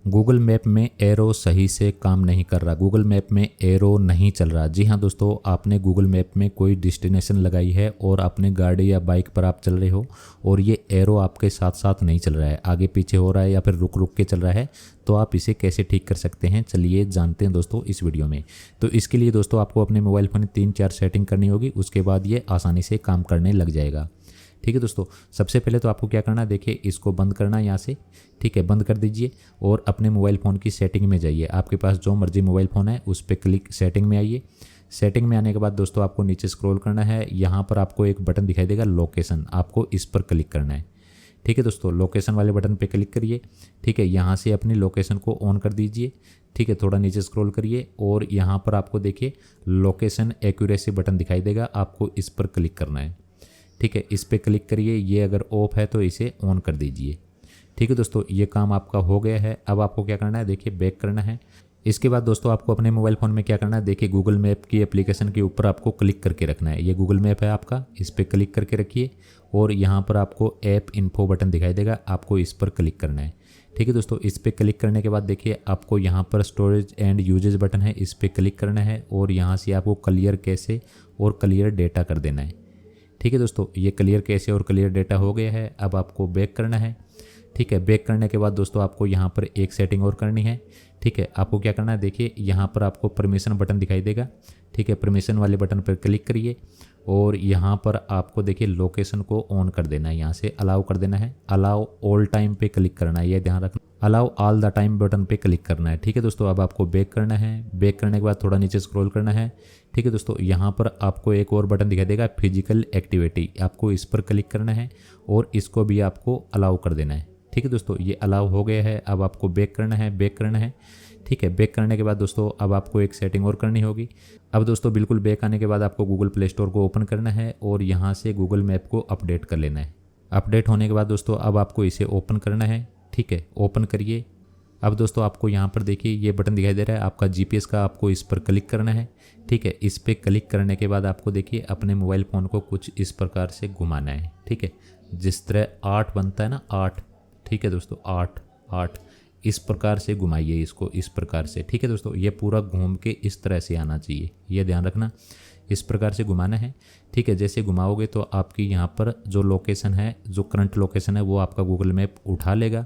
Google map में arrow सही से काम नहीं कर रहा, गूगल मैप में एरो नहीं चल रहा। जी हाँ दोस्तों, आपने गूगल मैप में कोई डेस्टिनेशन लगाई है और अपने गाड़ी या बाइक पर आप चल रहे हो और ये एरो आपके साथ साथ नहीं चल रहा है, आगे पीछे हो रहा है या फिर रुक रुक के चल रहा है, तो आप इसे कैसे ठीक कर सकते हैं, चलिए जानते हैं दोस्तों इस वीडियो में। तो इसके लिए दोस्तों आपको अपने मोबाइल फ़ोन में 3-4 सेटिंग करनी होगी, उसके बाद ये आसानी से काम करने लग जाएगा। ठीक है दोस्तों, सबसे पहले तो आपको क्या करना है, देखिए इसको बंद करना है यहाँ से। ठीक है, बंद कर दीजिए और अपने मोबाइल फ़ोन की सेटिंग में जाइए। आपके पास जो मर्जी मोबाइल फ़ोन है उस पर क्लिक, सेटिंग में आइए। सेटिंग में आने के बाद दोस्तों आपको नीचे स्क्रॉल करना है, यहाँ पर आपको एक बटन दिखाई देगा लोकेशन, आपको इस पर क्लिक करना है। ठीक है दोस्तों, लोकेशन वाले बटन पे क्लिक करिए। ठीक है, यहाँ से अपनी लोकेशन को ऑन कर दीजिए। ठीक है, थोड़ा नीचे स्क्रॉल करिए और यहाँ पर आपको देखिए लोकेशन एक्यूरेसी बटन दिखाई देगा, आपको इस पर क्लिक करना है। ठीक है, इस पर क्लिक करिए, ये अगर ऑफ है तो इसे ऑन कर दीजिए। ठीक है दोस्तों, ये काम आपका हो गया है। अब आपको क्या करना है, देखिए बैक करना है। इसके बाद दोस्तों आपको अपने मोबाइल फ़ोन में क्या करना है, देखिए गूगल मैप की एप्लीकेशन के ऊपर आपको क्लिक करके रखना है। ये गूगल मैप है आपका, इस पर क्लिक करके रखिए और यहाँ पर आपको ऐप इन्फो बटन दिखाई देगा, आपको इस पर क्लिक करना है। ठीक है दोस्तों, इस पर क्लिक करने के बाद देखिए आपको यहाँ पर स्टोरेज एंड यूजेज बटन है, इस पर क्लिक करना है और यहाँ से आपको क्लियर कैशे और क्लियर डेटा कर देना है। ठीक है दोस्तों, ये क्लियर कैशे और क्लियर डेटा हो गया है। अब आपको बैक करना है। ठीक है, बैक करने के बाद दोस्तों आपको यहाँ पर एक सेटिंग और करनी है। ठीक है, आपको क्या करना है, देखिए यहाँ पर आपको परमिशन बटन दिखाई देगा। ठीक है, परमिशन वाले बटन पर क्लिक करिए और यहाँ पर आपको देखिए लोकेशन को ऑन कर देना है, यहाँ से अलाउ कर देना है। अलाउ ऑल टाइम पे क्लिक करना है, ये ध्यान रखना, allow all the time button पे क्लिक करना है। ठीक है दोस्तों, अब आपको बैक करना है। बैक करने के बाद थोड़ा नीचे स्क्रॉल करना है। ठीक है दोस्तों, यहाँ पर आपको एक और बटन दिखाई देगा फिजिकल एक्टिविटी, आपको इस पर क्लिक करना है और इसको भी आपको अलाउ कर देना है। ठीक है दोस्तों, ये अलाउ हो गया है। अब आपको बैक करना है, बैक करना है। ठीक है, बैक करने के बाद दोस्तों अब आपको एक सेटिंग और करनी होगी। अब दोस्तों बिल्कुल बैक आने के बाद आपको गूगल प्ले स्टोर को ओपन करना है और यहाँ से गूगल मैप को अपडेट कर लेना है। अपडेट होने के बाद दोस्तों अब आपको इसे ओपन करना है। ठीक है, ओपन करिए। अब दोस्तों आपको यहाँ पर देखिए ये बटन दिखाई दे रहा है आपका जीपीएस का, आपको इस पर क्लिक करना है। ठीक है, इस पर क्लिक करने के बाद आपको देखिए अपने मोबाइल फ़ोन को कुछ इस प्रकार से घुमाना है। ठीक है, जिस तरह 8 बनता है ना, 8। ठीक है दोस्तों, 8 इस प्रकार से घुमाइए इसको, इस प्रकार से। ठीक है दोस्तों, ये पूरा घूम के इस तरह से आना चाहिए, ये ध्यान रखना, इस प्रकार से घुमाना है। ठीक है, जैसे घुमाओगे तो आपकी यहाँ पर जो लोकेशन है, जो करंट लोकेशन है वो आपका गूगल मैप उठा लेगा।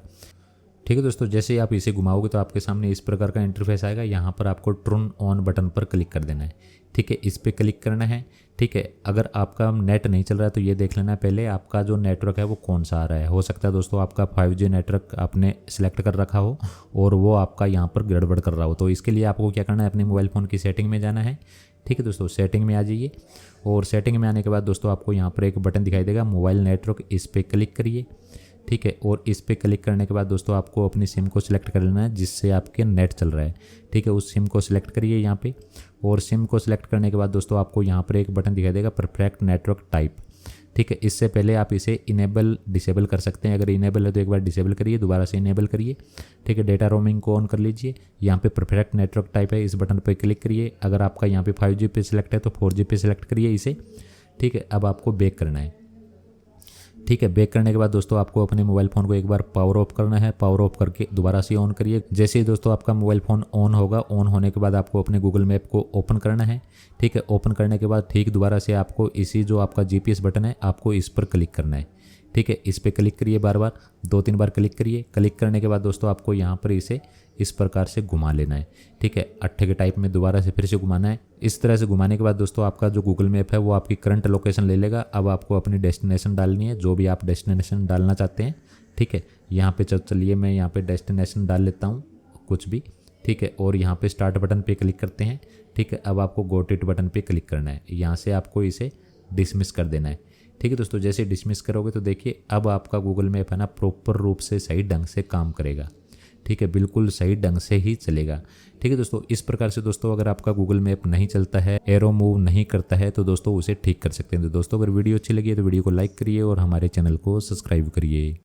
ठीक है दोस्तों, जैसे ही आप इसे घुमाओगे तो आपके सामने इस प्रकार का इंटरफेस आएगा। यहाँ पर आपको टर्न ऑन बटन पर क्लिक कर देना है। ठीक है, इस पर क्लिक करना है। ठीक है, अगर आपका नेट नहीं चल रहा है तो ये देख लेना है पहले आपका जो नेटवर्क है वो कौन सा आ रहा है। हो सकता है दोस्तों आपका 5G नेटवर्क आपने सेलेक्ट कर रखा हो और वो आपका यहाँ पर गड़बड़ कर रहा हो, तो इसके लिए आपको क्या करना है, अपने मोबाइल फ़ोन की सेटिंग में जाना है। ठीक है दोस्तों, सेटिंग में आ जाइए और सेटिंग में आने के बाद दोस्तों आपको यहाँ पर एक बटन दिखाई देगा मोबाइल नेटवर्क, इस पर क्लिक करिए। ठीक है, और इस पे क्लिक करने के बाद दोस्तों आपको अपनी सिम को सिलेक्ट कर लेना है जिससे आपके नेट चल रहा है। ठीक है, उस सिम को सिलेक्ट करिए यहाँ पे और सिम को सिलेक्ट करने के बाद दोस्तों आपको यहाँ पर एक बटन दिखाई देगा परफेक्ट नेटवर्क टाइप। ठीक है, इससे पहले आप इसे इनेबल डिसेबल कर सकते हैं। अगर इनेबल है तो एक बार डिसेबल करिए, दोबारा से इनेबल करिए। ठीक है, डेटा रोमिंग को ऑन कर लीजिए। यहाँ पे परफेक्ट नेटवर्क टाइप है, इस बटन पर क्लिक करिए। अगर आपका यहाँ पे 5G पे सिलेक्ट है तो 4G पे सिलेक्ट करिए इसे। ठीक है, अब आपको बैक करना है। ठीक है, बैक करने के बाद दोस्तों आपको अपने मोबाइल फ़ोन को एक बार पावर ऑफ करना है। पावर ऑफ करके दोबारा से ऑन करिए। जैसे ही दोस्तों आपका मोबाइल फ़ोन ऑन होगा, ऑन होने के बाद आपको अपने गूगल मैप को ओपन करना है। ठीक है, ओपन करने के बाद ठीक दोबारा से आपको इसी जो आपका जीपीएस बटन है आपको इस पर क्लिक करना है। ठीक है, इस पर क्लिक करिए, बार बार 2-3 बार क्लिक करिए। क्लिक करने के बाद दोस्तों आपको यहाँ पर इसे इस प्रकार से घुमा लेना है। ठीक है, अट्ठे के टाइप में दोबारा से फिर से घुमाना है। इस तरह से घुमाने के बाद दोस्तों आपका जो गूगल मैप है वो आपकी करंट लोकेशन ले लेगा। अब आपको अपनी डेस्टिनेशन डालनी है, जो भी आप डेस्टिनेशन डालना चाहते हैं। ठीक है, यहाँ पे चलिए मैं यहाँ पे डेस्टिनेशन डाल लेता हूँ कुछ भी। ठीक है, और यहाँ पे स्टार्ट बटन पे क्लिक करते हैं। ठीक है, अब आपको गो इट बटन पे क्लिक करना है, यहाँ से आपको इसे डिसमिस कर देना है। ठीक है दोस्तों, जैसे डिसमिस करोगे तो देखिए अब आपका गूगल मैप है ना प्रॉपर रूप से सही ढंग से काम करेगा। ठीक है, बिल्कुल सही ढंग से ही चलेगा। ठीक है दोस्तों, इस प्रकार से दोस्तों अगर आपका गूगल मैप नहीं चलता है, एरो मूव नहीं करता है, तो दोस्तों उसे ठीक कर सकते हैं। तो दोस्तों अगर वीडियो अच्छी लगी है तो वीडियो को लाइक करिए और हमारे चैनल को सब्सक्राइब करिए।